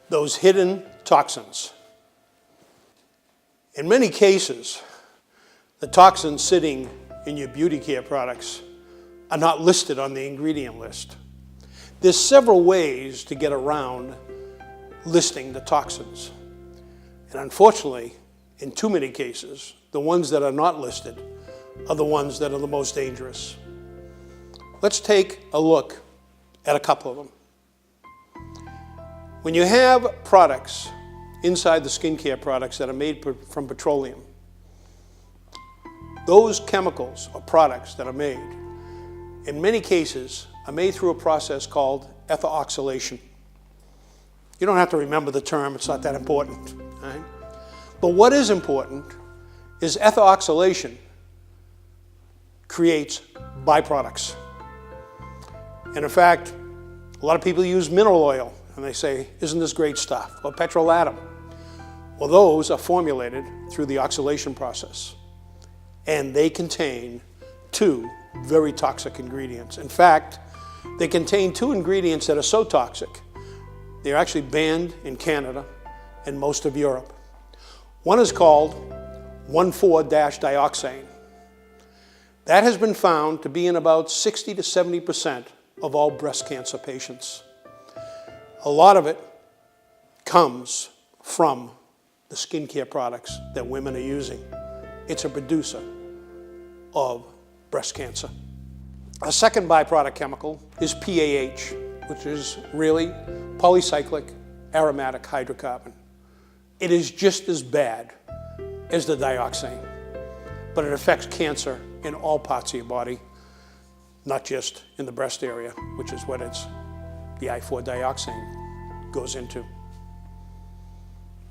those hidden toxins. In many cases, the toxins sitting in your beauty care products are not listed on the ingredient list. There's several ways to get around listing the toxins. And unfortunately, in too many cases, the ones that are not listed are the ones that are the most dangerous. Let's take a look at a couple of them. When you have products inside the skincare products that are made from petroleum, those chemicals or products that are made, in many cases, are made through a process called ethoxylation. You don't have to remember the term, it's not that important. Right? But what is important is ethoxylation creates byproducts. And in fact, a lot of people use mineral oil and they say, isn't this great stuff? Or petroleum. Well, those are formulated through the oxidation process. And they contain two very toxic ingredients. In fact, they contain two ingredients that are so toxic, they're actually banned in Canada and most of Europe. One is called 1,4-dioxane. That has been found to be in about 60 to 70% of all breast cancer patients. A lot of it comes from the skincare products that women are using. It's a producer of breast cancer. A second byproduct chemical is PAH, which is really polycyclic aromatic hydrocarbon. It is just as bad as the dioxane, but it affects cancer in all parts of your body, not just in the breast area, which is what the I,4-dioxane goes into.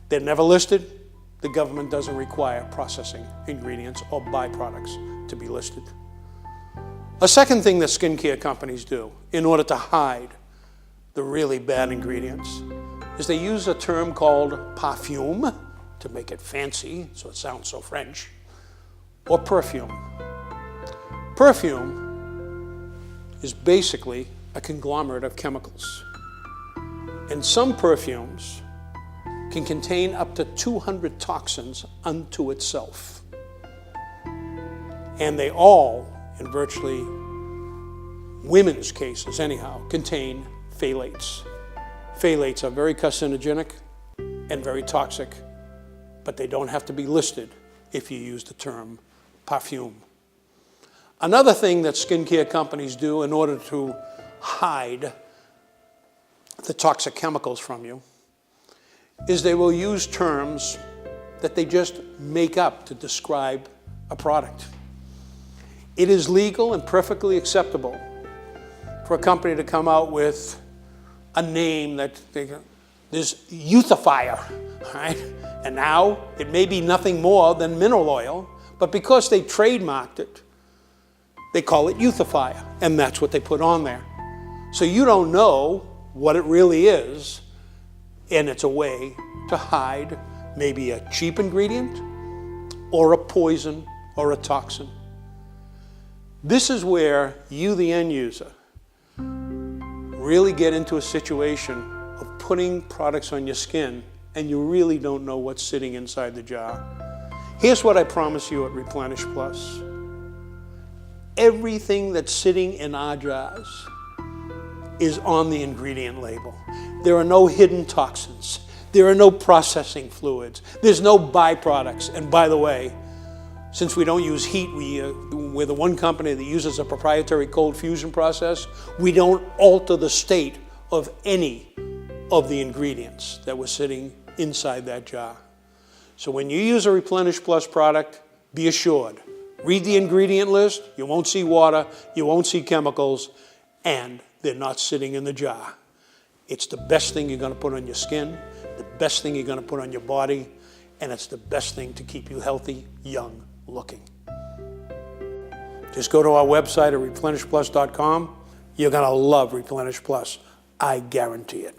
They're never listed. The government doesn't require processing ingredients or byproducts to be listed. A second thing that skincare companies do in order to hide the really bad ingredients is they use a term called perfume to make it fancy, so it sounds so French, or perfume. Perfume is basically a conglomerate of chemicals. And some perfumes can contain up to 200 toxins unto itself. And they all, in virtually women's cases anyhow, contain phthalates. Phthalates are very carcinogenic and very toxic, but they don't have to be listed if you use the term perfume. Another thing that skincare companies do in order to hide the toxic chemicals from you is they will use terms that they just make up to describe a product. It is legal and perfectly acceptable for a company to come out with a name that this euthifier, right? And now it may be nothing more than mineral oil, but because they trademarked it, they call it euthifier, and that's what they put on there. So you don't know what it really is, and it's a way to hide maybe a cheap ingredient or a poison or a toxin. This is where you, the end user, really get into a situation of putting products on your skin and you really don't know what's sitting inside the jar. Here's what I promise you at Replenish Plus. Everything that's sitting in our jars is on the ingredient label. There are no hidden toxins. There are no processing fluids. There's no byproducts. And by the way, since we don't use heat, we're the one company that uses a proprietary cold fusion process. We don't alter the state of any of the ingredients that were sitting inside that jar. So when you use a Replenish Plus product, be assured, read the ingredient list. You won't see water, you won't see chemicals, and they're not sitting in the jar. It's the best thing you're going to put on your skin, the best thing you're going to put on your body, and it's the best thing to keep you healthy, young looking. Just go to our website at replenishplus.com. You're going to love Replenish Plus. I guarantee it.